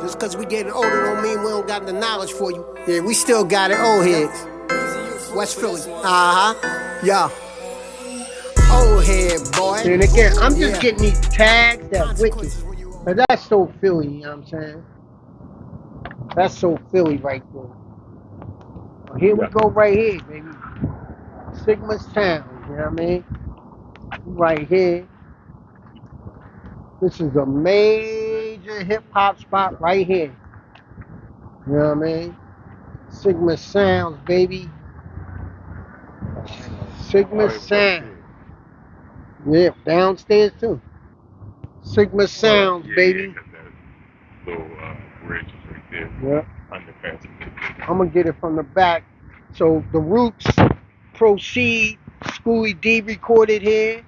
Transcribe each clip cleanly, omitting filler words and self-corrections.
Just cause we getting older don't mean we don't got the knowledge for you. Yeah, we still got it, old heads. West Philly. Uh-huh. Yeah. Old head, boy. And again, I'm just Yeah. getting these tags that wicked. Consequences when you But that's so Philly, you know what I'm saying? That's so Philly right there. Well, here we go right here, baby. Sigma's Town, you know what I mean? Right here. This is a major hip hop spot right here. You know what I mean? Sigma Sounds, baby. Sigma Sound. Yeah, downstairs too. Sigma Sounds, baby. Little bridge is right there. Yeah. Underpass. I'm gonna get it from the back. So the Roots, Proceed, Scooy D recorded here.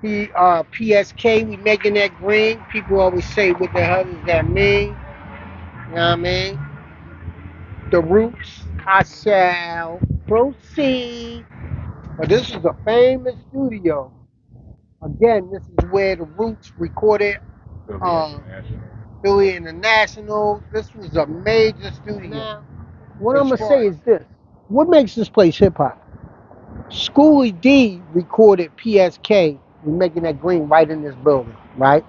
He PSK, we making that green. People always say, what the hell does that mean? You know what I mean? The Roots, I shall proceed. But this is a famous studio. Again, this is where the Roots recorded Philly International. This was a major studio. Now, what I'm gonna say is this: what makes this place hip hop? Scooy D recorded PSK. We're making that green right in this building, right?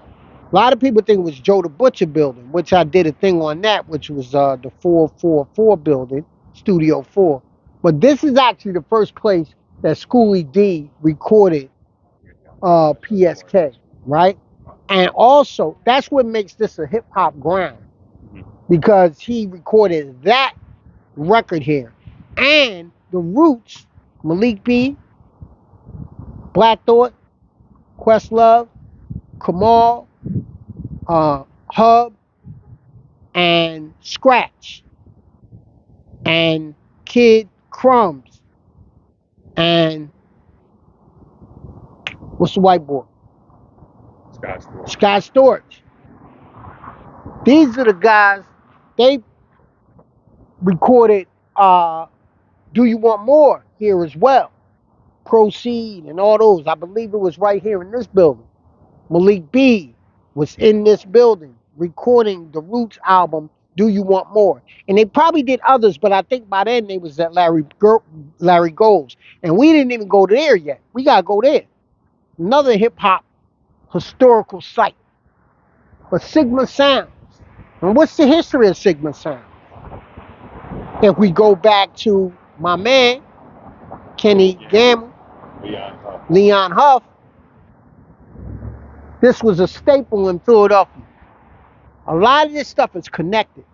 A lot of people think it was Joe the Butcher building, which I did a thing on that, which was the 444 building, Studio 4. But this is actually the first place that Scooly D recorded PSK, right? And also, that's what makes this a hip hop ground, because he recorded that record here. And the Roots, Malik B, Black Thought, Questlove, Kamal, Hub, and Scratch, and Kid Crumbs, and what's the white boy? Scott Storch. These are the guys, they recorded Do You Want More here as well. Proceed and all those. I believe it was right here in this building. Malik B was in this building recording the Roots album, Do You Want More? And they probably did others, but I think by then they was at Larry Gold's. And we didn't even go there yet. We got to go there. Another hip-hop historical site. But Sigma Sounds. And what's the history of Sigma Sounds? If we go back to my man, Kenny Gamble, Leon Huff, this was a staple in Philadelphia. A lot of this stuff is connected.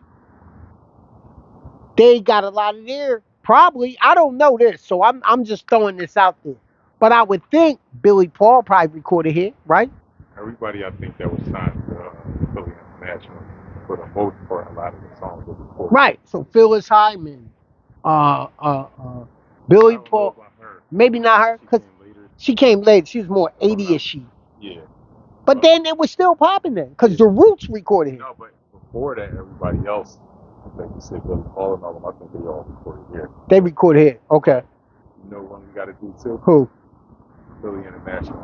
They got a lot of their, probably, I don't know this, so I'm just throwing this out there. But I would think Billy Paul probably recorded here, right? Everybody, I think, that was signed to Philly International, for the most part, a lot of the songs were recorded. Right. So Phyllis Hyman, Billy Paul, maybe not her, because she came later. She was more 80ish. Yeah. But then it was still popping then, because the Roots recorded here. No, but before that, everybody else, I think you said Billy Paul and all of them, I think they all recorded here. They recorded here. Okay. You know one we got to do too? Who? Philly International.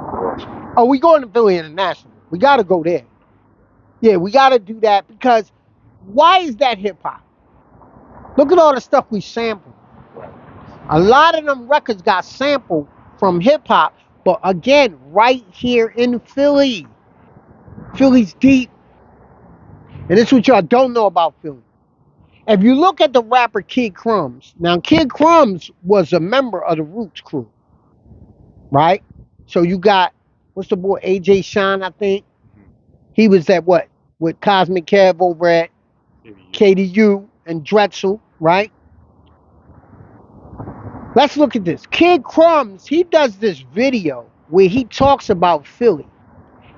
Oh, we going to Philly International. We got to go there. Yeah, we got to do that, because why is that hip hop? Look at all the stuff we sampled. A lot of them records got sampled from hip hop, but again, right here in Philly. Philly's deep. And this is what y'all don't know about Philly. If you look at the rapper Kid Crumbs, now Kid Crumbs was a member of the Roots crew, right? So you got, what's the boy, AJ Sean, I think? He was at what? With Cosmic Kev over at KDU and Drexel, right? Let's look at this. Kid Crumbs, he does this video where he talks about Philly.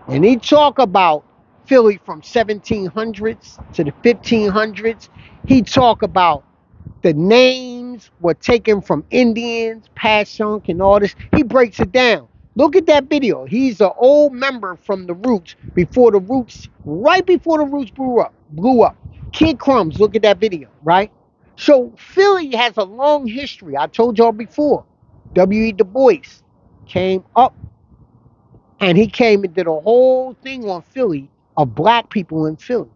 And he talk about Philly from 1700s to the 1500s. He talk about the names were taken from Indians, Pashunk, and all this. He breaks it down. Look at that video. He's an old member from the Roots, right before the Roots blew up. Kid Crumbs, look at that video, right? So Philly has a long history. I told y'all before. W.E. Du Bois came up, and he came and did a whole thing on Philly of black people in Philly.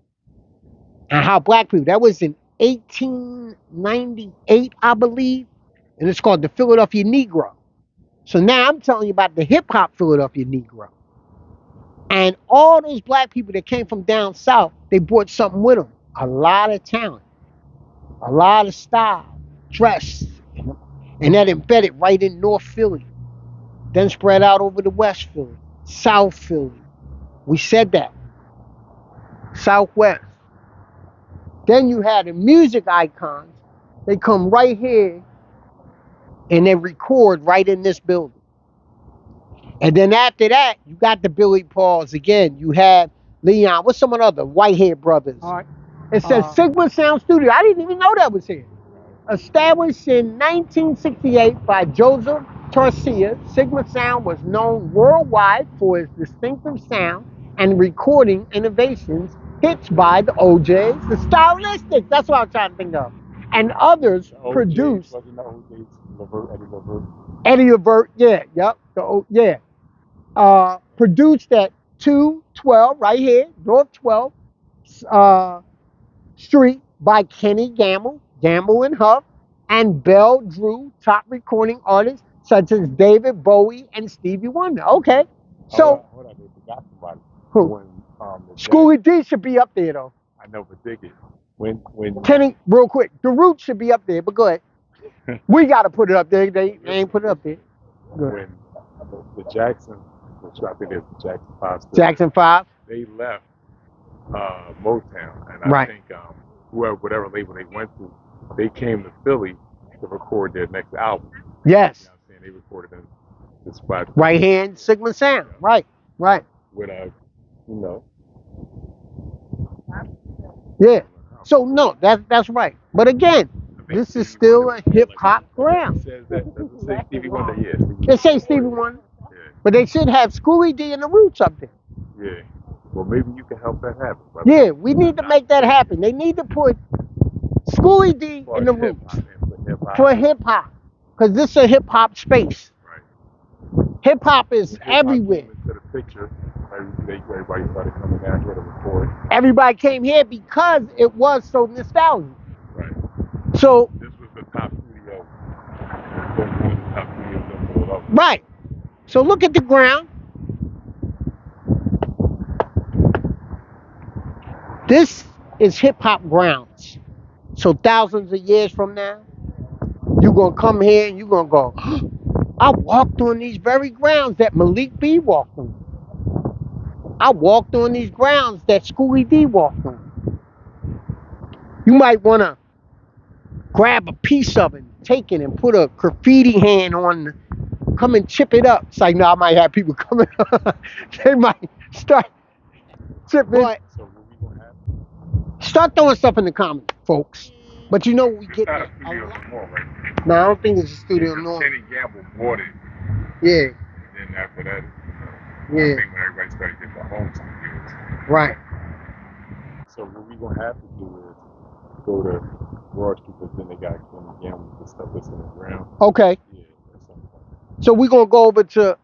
and how black people, that was in 1898, I believe, and it's called the Philadelphia Negro. So now I'm telling you about the hip hop Philadelphia Negro. And all those black people that came from down south, they brought something with them. A lot of talent, a lot of style, dress, and that embedded right in North Philly. Then spread out over to West Philly, South Philly. We said that. Southwest. Then you had the music icons. They come right here and they record right in this building. And then after that, you got the Billy Pauls again. You had Leon. What's some of the other Whitehead brothers? All right. It says Sigma Sound Studio. I didn't even know that was here. Established in 1968 by Joseph Tarsia, Sigma Sound was known worldwide for its distinctive sound and recording innovations, hits by the OJs, the Stylistics, that's what I'm trying to think of, and others produced. Eddie Levert, yeah, yep, produced at 212 right here, North 12th Street by Kenny Gamble and Huff, and Bell Drew, top recording artists such as David Bowie and Stevie Wonder. Okay, so hold on, they forgot somebody. Who? When, Scooy D should be up there though. I know, but dig it. When Kenny, real quick, the Roots should be up there, but go ahead. We got to put it up there. They ain't put it up there. When the Jackson, which I think is the Jackson 5. Jackson 5. They left Motown, and I think whatever label they went to, they came to Philly to record their next album. Yes. You know what I'm saying? They recorded in this spot. Right here in Sigma Sound. Right. With Yeah. So no, that's right. But again, this is still a hip hop ground. It says that doesn't say Stevie Wonder, yes. It says Stevie Wonder. Yeah. But they should have Scooy D and the Roots up there. Yeah. Well, maybe you can help that happen. Brother. Yeah, we need to make that happen. They need to put Scooy D in the Roots for hip hop, because this is a hip hop space. Right. Hip hop is everywhere. To the picture, everybody started coming down here to record. Everybody came here because it was so nostalgic. Right. So this was the top studio. One of the top studios in Philadelphia. Right. So look at the ground. This is hip hop grounds. So thousands of years from now, you're going to come here and you're going to go, I walked on these very grounds that Malik B walked on. I walked on these grounds that Scooby D walked on. You might want to grab a piece of it, take it, and put a graffiti hand on, come and chip it up. It's like, no, I might have people coming up. They might start chipping. But start throwing stuff in the comments, folks. But you know, we get not a studio anymore, right? No, I don't think it's a studio anymore. Kenny Gamble bought it. Yeah. And then after that, I yeah. think when everybody started getting their home studios. Right. So what we're going to have to do is go to Broad Street, because then they got Kenny Gamble and stuff that's in the ground. Okay. Yeah, that's something. So we're going to go over to,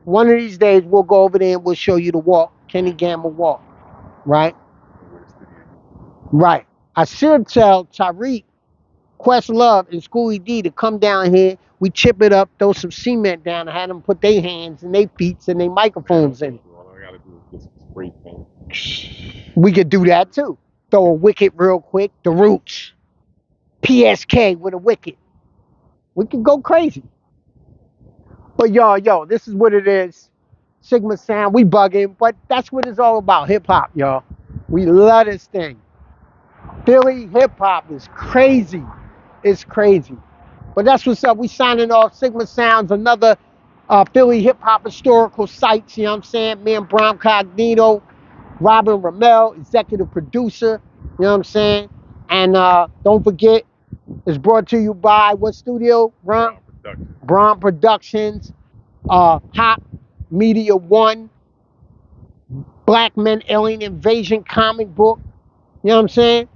one of these days, we'll go over there and we'll show you the walk, Kenny Gamble walk. Right? Right. I should tell Tariq, Questlove, and Scooby D to come down here. We chip it up, throw some cement down, and have them put their hands and their feet and their microphones in. All I gotta do is get some spray paint. We could do that too. Throw a wicket real quick. The Roots. PSK with a wicket. We could go crazy. But yo, this is what it is. Sigma Sound, we bugging, but that's what it's all about. Hip hop, y'all. We love this thing. Philly hip hop is crazy. It's crazy. But that's what's up. We signing off. Sigma Sounds, another Philly hip hop historical sites. You know what I'm saying? Me and Brom Cognito, Robin Ramel, executive producer. You know what I'm saying? And don't forget, it's brought to you by what studio, Brom? Brom Productions, Hop Media One, Black Men Alien Invasion comic book. You know what I'm saying?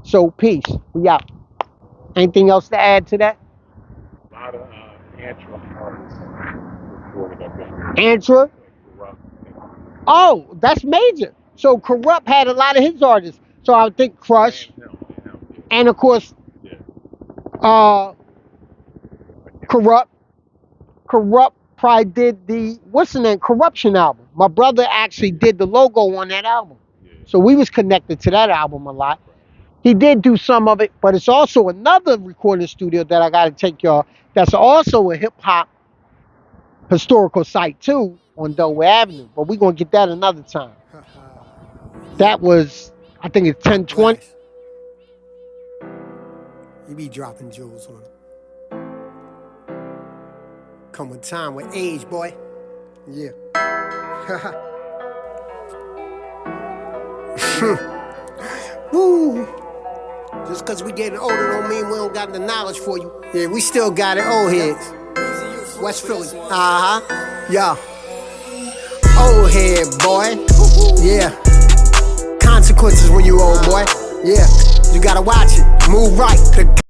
So peace. We out. Anything else to add to that? A lot of Antra artists recorded up there. Antra? Oh, that's major. So Corrupt had a lot of his artists. So I think Crush, and of course, Corrupt. Corrupt probably did the, what's the name, Corruption album. My brother actually did the logo on that album. So we was connected to that album a lot. He did do some of it, but it's also another recording studio that I got to take y'all. That's also a hip hop historical site too on Delaware Avenue. But we're going to get that another time. That was, I think it's 1020. Nice. You be dropping jewels on it. Come with time, with age, boy. Yeah. Woo. Just because we getting older don't mean we don't got the knowledge for you. Yeah, we still got it, old heads. West Philly. Yeah. Old head, boy. Yeah. Consequences when you old, boy. Yeah. You gotta watch it. Move right.